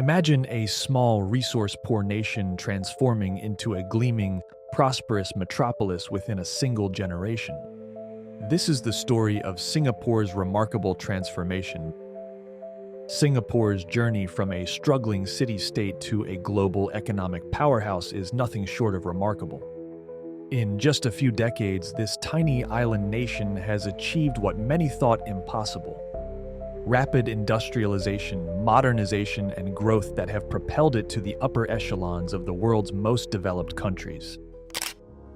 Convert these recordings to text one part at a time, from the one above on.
Imagine a small, resource-poor nation transforming into a gleaming, prosperous metropolis within a single generation. This is the story of Singapore's remarkable transformation. Singapore's journey from a struggling city-state to a global economic powerhouse is nothing short of remarkable. In just a few decades, this tiny island nation has achieved what many thought impossible. Rapid industrialization, modernization, and growth that have propelled it to the upper echelons of the world's most developed countries.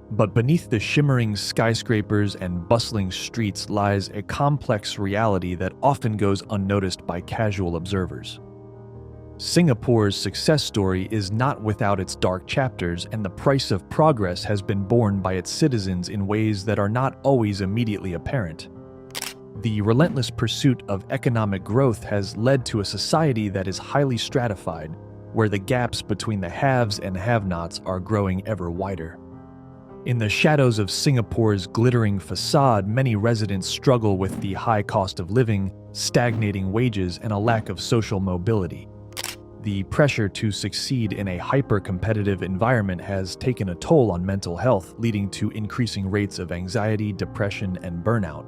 But beneath the shimmering skyscrapers and bustling streets lies a complex reality that often goes unnoticed by casual observers. Singapore's success story is not without its dark chapters, and the price of progress has been borne by its citizens in ways that are not always immediately apparent. The relentless pursuit of economic growth has led to a society that is highly stratified, where the gaps between the haves and have-nots are growing ever wider. In the shadows of Singapore's glittering facade, many residents struggle with the high cost of living, stagnating wages, and a lack of social mobility. The pressure to succeed in a hyper-competitive environment has taken a toll on mental health, leading to increasing rates of anxiety, depression, and burnout.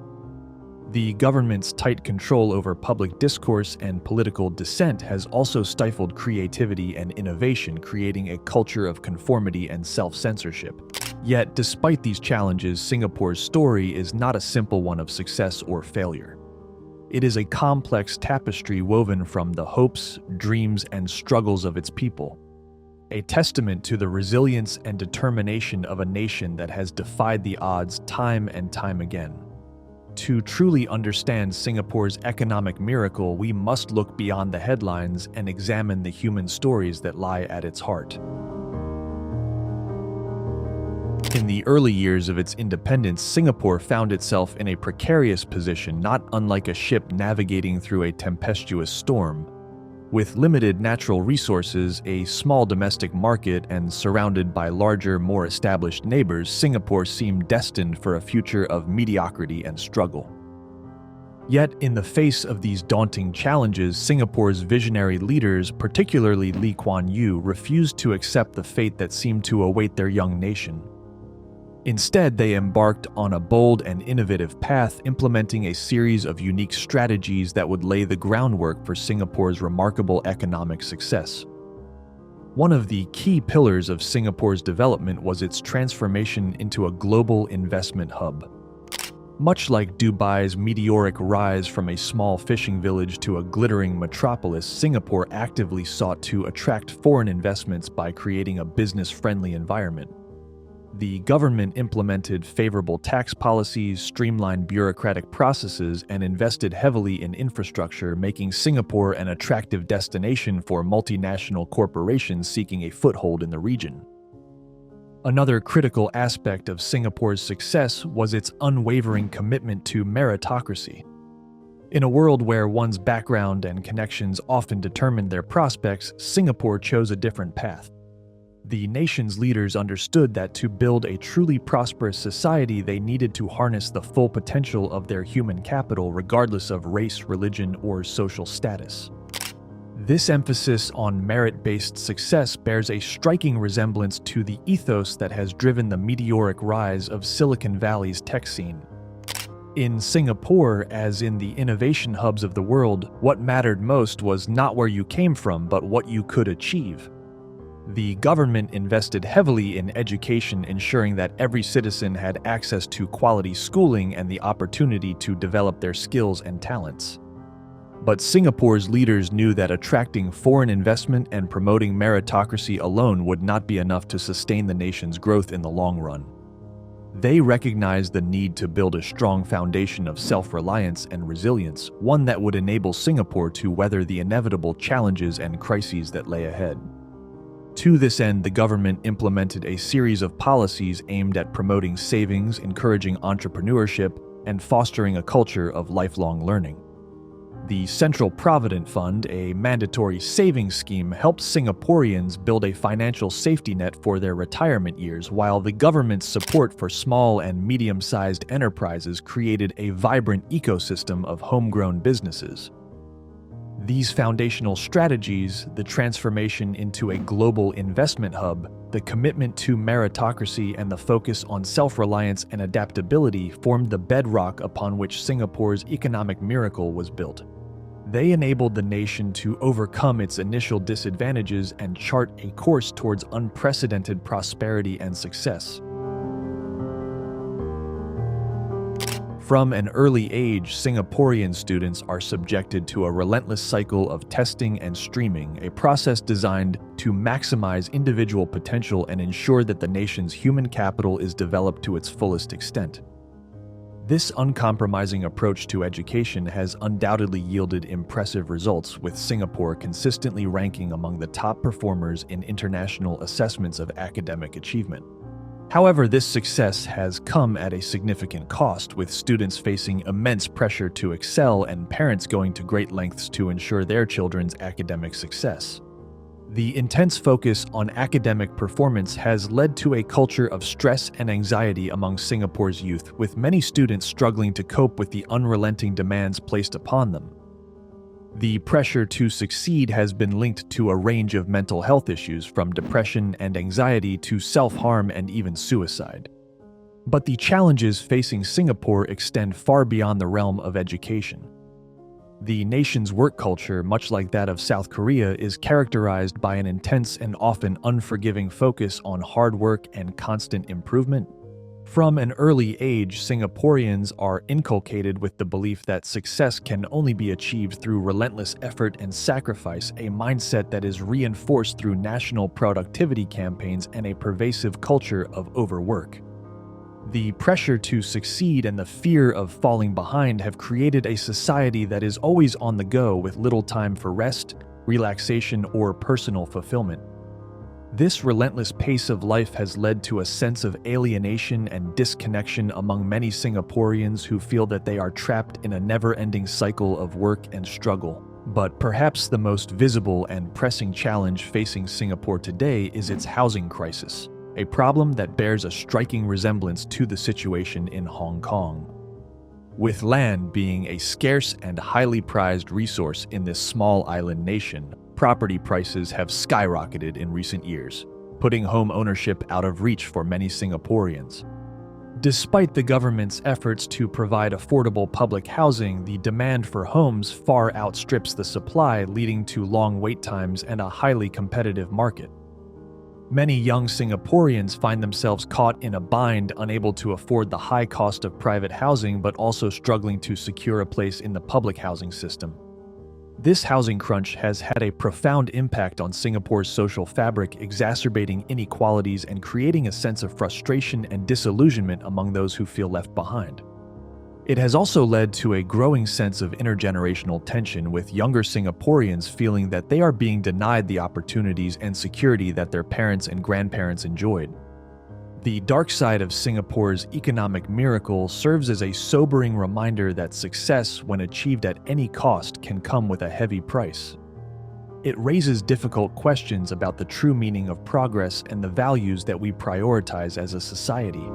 The government's tight control over public discourse and political dissent has also stifled creativity and innovation, creating a culture of conformity and self-censorship. Yet, despite these challenges, Singapore's story is not a simple one of success or failure. It is a complex tapestry woven from the hopes, dreams, and struggles of its people, a testament to the resilience and determination of a nation that has defied the odds time and time again. To truly understand Singapore's economic miracle, we must look beyond the headlines and examine the human stories that lie at its heart. In the early years of its independence, Singapore found itself in a precarious position, not unlike a ship navigating through a tempestuous storm. With limited natural resources, a small domestic market, and surrounded by larger, more established neighbors, Singapore seemed destined for a future of mediocrity and struggle. Yet, in the face of these daunting challenges, Singapore's visionary leaders, particularly Lee Kuan Yew, refused to accept the fate that seemed to await their young nation. Instead, they embarked on a bold and innovative path, implementing a series of unique strategies that would lay the groundwork for Singapore's remarkable economic success. One of the key pillars of Singapore's development was its transformation into a global investment hub. Much like Dubai's meteoric rise from a small fishing village to a glittering metropolis, Singapore actively sought to attract foreign investments by creating a business-friendly environment. The government implemented favorable tax policies, streamlined bureaucratic processes, and invested heavily in infrastructure, making Singapore an attractive destination for multinational corporations seeking a foothold in the region. Another critical aspect of Singapore's success was its unwavering commitment to meritocracy. In a world where one's background and connections often determined their prospects, Singapore chose a different path. The nation's leaders understood that to build a truly prosperous society, they needed to harness the full potential of their human capital, regardless of race, religion, or social status. This emphasis on merit-based success bears a striking resemblance to the ethos that has driven the meteoric rise of Silicon Valley's tech scene. In Singapore, as in the innovation hubs of the world, what mattered most was not where you came from, but what you could achieve. The government invested heavily in education, ensuring that every citizen had access to quality schooling and the opportunity to develop their skills and talents. But Singapore's leaders knew that attracting foreign investment and promoting meritocracy alone would not be enough to sustain the nation's growth in the long run. They recognized the need to build a strong foundation of self-reliance and resilience, one that would enable Singapore to weather the inevitable challenges and crises that lay ahead. To this end, the government implemented a series of policies aimed at promoting savings, encouraging entrepreneurship, and fostering a culture of lifelong learning. The Central Provident Fund, a mandatory savings scheme, helped Singaporeans build a financial safety net for their retirement years, while the government's support for small and medium-sized enterprises created a vibrant ecosystem of homegrown businesses. These foundational strategies, the transformation into a global investment hub, the commitment to meritocracy, and the focus on self-reliance and adaptability formed the bedrock upon which Singapore's economic miracle was built. They enabled the nation to overcome its initial disadvantages and chart a course towards unprecedented prosperity and success. From an early age, Singaporean students are subjected to a relentless cycle of testing and streaming, a process designed to maximize individual potential and ensure that the nation's human capital is developed to its fullest extent. This uncompromising approach to education has undoubtedly yielded impressive results, with Singapore consistently ranking among the top performers in international assessments of academic achievement. However, this success has come at a significant cost, with students facing immense pressure to excel and parents going to great lengths to ensure their children's academic success. The intense focus on academic performance has led to a culture of stress and anxiety among Singapore's youth, with many students struggling to cope with the unrelenting demands placed upon them. The pressure to succeed has been linked to a range of mental health issues, from depression and anxiety to self-harm and even suicide. But the challenges facing Singapore extend far beyond the realm of education. The nation's work culture, much like that of South Korea, is characterized by an intense and often unforgiving focus on hard work and constant improvement. From an early age, Singaporeans are inculcated with the belief that success can only be achieved through relentless effort and sacrifice, a mindset that is reinforced through national productivity campaigns and a pervasive culture of overwork. The pressure to succeed and the fear of falling behind have created a society that is always on the go, with little time for rest, relaxation, or personal fulfillment. This relentless pace of life has led to a sense of alienation and disconnection among many Singaporeans who feel that they are trapped in a never-ending cycle of work and struggle. But perhaps the most visible and pressing challenge facing Singapore today is its housing crisis, a problem that bears a striking resemblance to the situation in Hong Kong. With land being a scarce and highly prized resource in this small island nation, property prices have skyrocketed in recent years, putting home ownership out of reach for many Singaporeans. Despite the government's efforts to provide affordable public housing, the demand for homes far outstrips the supply, leading to long wait times and a highly competitive market. Many young Singaporeans find themselves caught in a bind, unable to afford the high cost of private housing but also struggling to secure a place in the public housing system. This housing crunch has had a profound impact on Singapore's social fabric, exacerbating inequalities and creating a sense of frustration and disillusionment among those who feel left behind. It has also led to a growing sense of intergenerational tension, with younger Singaporeans feeling that they are being denied the opportunities and security that their parents and grandparents enjoyed. The dark side of Singapore's economic miracle serves as a sobering reminder that success, when achieved at any cost, can come with a heavy price. It raises difficult questions about the true meaning of progress and the values that we prioritize as a society.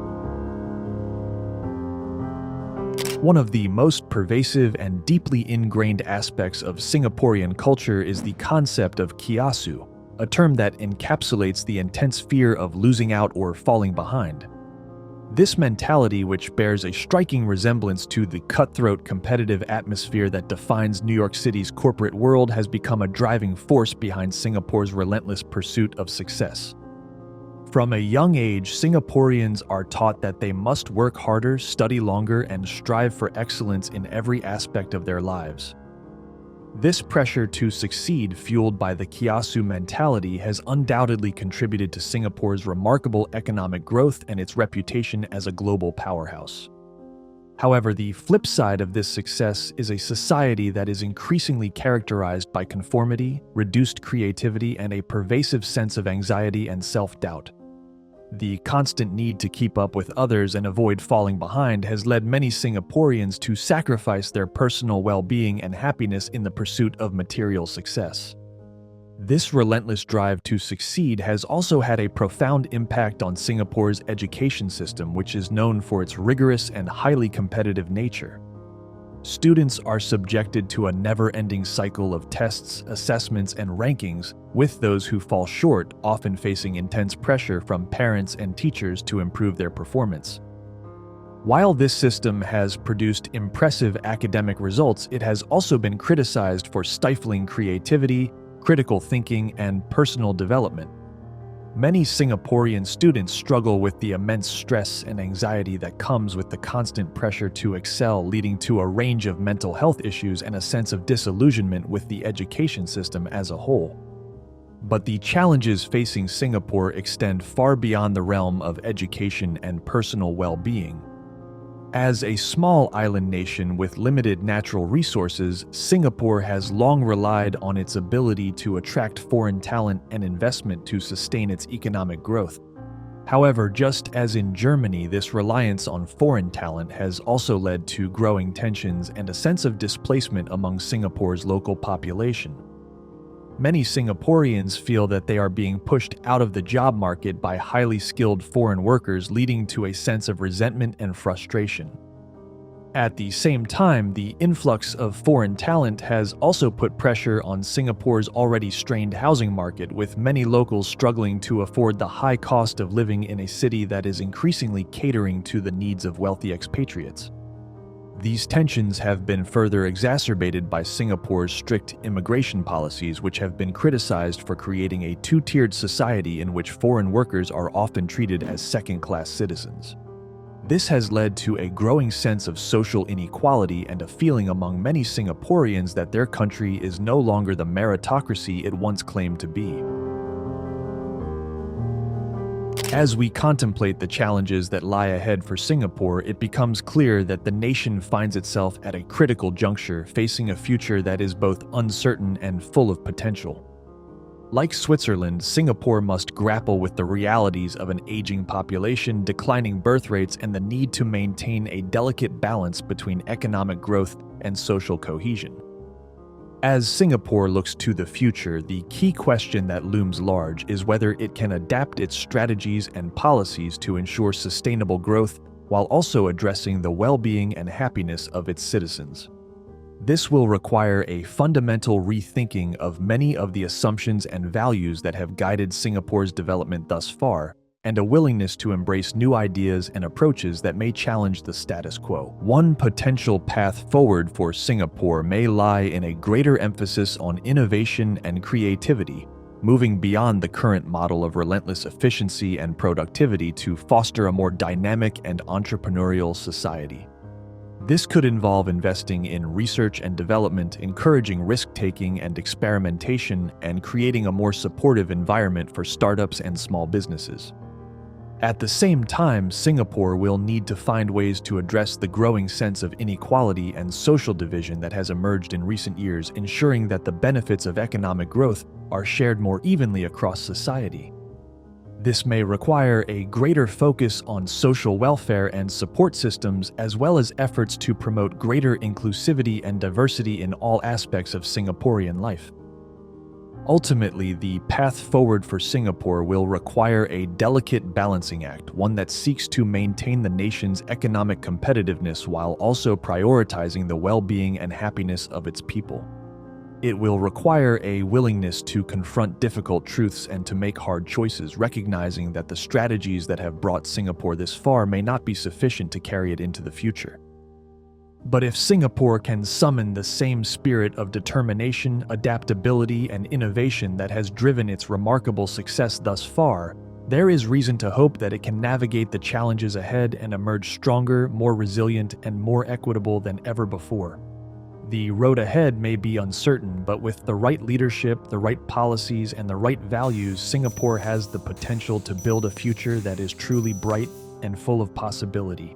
One of the most pervasive and deeply ingrained aspects of Singaporean culture is the concept of kiasu, a term that encapsulates the intense fear of losing out or falling behind. This mentality, which bears a striking resemblance to the cutthroat competitive atmosphere that defines New York City's corporate world, has become a driving force behind Singapore's relentless pursuit of success. From a young age, Singaporeans are taught that they must work harder, study longer, and strive for excellence in every aspect of their lives. This pressure to succeed, fueled by the kiasu mentality, has undoubtedly contributed to Singapore's remarkable economic growth and its reputation as a global powerhouse. However, the flip side of this success is a society that is increasingly characterized by conformity, reduced creativity, and a pervasive sense of anxiety and self-doubt. The constant need to keep up with others and avoid falling behind has led many Singaporeans to sacrifice their personal well-being and happiness in the pursuit of material success. This relentless drive to succeed has also had a profound impact on Singapore's education system, which is known for its rigorous and highly competitive nature. Students are subjected to a never-ending cycle of tests, assessments, and rankings, with those who fall short often facing intense pressure from parents and teachers to improve their performance. While this system has produced impressive academic results, it has also been criticized for stifling creativity, critical thinking, and personal development. Many Singaporean students struggle with the immense stress and anxiety that comes with the constant pressure to excel, leading to a range of mental health issues and a sense of disillusionment with the education system as a whole. But the challenges facing Singapore extend far beyond the realm of education and personal well-being. As a small island nation with limited natural resources, Singapore has long relied on its ability to attract foreign talent and investment to sustain its economic growth. However, just as in Germany, this reliance on foreign talent has also led to growing tensions and a sense of displacement among Singapore's local population. Many Singaporeans feel that they are being pushed out of the job market by highly skilled foreign workers, leading to a sense of resentment and frustration. At the same time, the influx of foreign talent has also put pressure on Singapore's already strained housing market, with many locals struggling to afford the high cost of living in a city that is increasingly catering to the needs of wealthy expatriates. These tensions have been further exacerbated by Singapore's strict immigration policies, which have been criticized for creating a two-tiered society in which foreign workers are often treated as second-class citizens. This has led to a growing sense of social inequality and a feeling among many Singaporeans that their country is no longer the meritocracy it once claimed to be. As we contemplate the challenges that lie ahead for Singapore, it becomes clear that the nation finds itself at a critical juncture, facing a future that is both uncertain and full of potential. Like Switzerland, Singapore must grapple with the realities of an aging population, declining birth rates, and the need to maintain a delicate balance between economic growth and social cohesion. As Singapore looks to the future, the key question that looms large is whether it can adapt its strategies and policies to ensure sustainable growth while also addressing the well-being and happiness of its citizens. This will require a fundamental rethinking of many of the assumptions and values that have guided Singapore's development thus far, and a willingness to embrace new ideas and approaches that may challenge the status quo. One potential path forward for Singapore may lie in a greater emphasis on innovation and creativity, moving beyond the current model of relentless efficiency and productivity to foster a more dynamic and entrepreneurial society. This could involve investing in research and development, encouraging risk-taking and experimentation, and creating a more supportive environment for startups and small businesses. At the same time, Singapore will need to find ways to address the growing sense of inequality and social division that has emerged in recent years, ensuring that the benefits of economic growth are shared more evenly across society. This may require a greater focus on social welfare and support systems, as well as efforts to promote greater inclusivity and diversity in all aspects of Singaporean life. Ultimately, the path forward for Singapore will require a delicate balancing act, one that seeks to maintain the nation's economic competitiveness while also prioritizing the well-being and happiness of its people. It will require a willingness to confront difficult truths and to make hard choices, recognizing that the strategies that have brought Singapore this far may not be sufficient to carry it into the future. But if Singapore can summon the same spirit of determination, adaptability, and innovation that has driven its remarkable success thus far, there is reason to hope that it can navigate the challenges ahead and emerge stronger, more resilient, and more equitable than ever before. The road ahead may be uncertain, but with the right leadership, the right policies, and the right values, Singapore has the potential to build a future that is truly bright and full of possibility.